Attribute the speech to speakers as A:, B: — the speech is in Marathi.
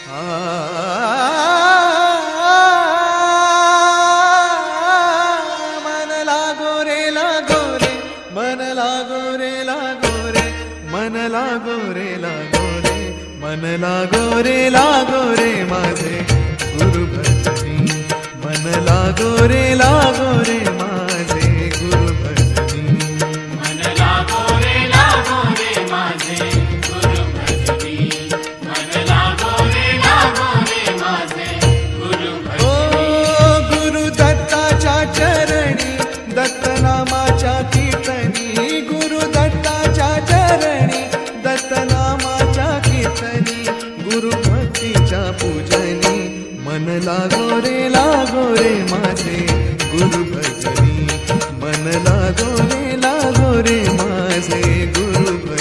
A: आ मन लागो रे लागो रे, मन लागो रे लागो रे, मन लागो रे लागो रे, मन लागो रे लागो रे माझे गुरु भजनी, मन लागो रे लागो रे माझे गुरु भजनी,
B: मन लागो रे माझे गुरु भजनी, मन लागो रे माझे गुरु
A: ओ
B: भजनी.
A: गुरु दत्ताच्या चरणी दत्तनामाच्या कीर्तनी, गुरु दत्ताच्या चरणी दत्तनामाच्या कीर्तनी, गुरु भक्तीच्या पूजनी, मन लागो रे माझे गुरु भजनी, मन लागो रे माझे गुरु भजनी.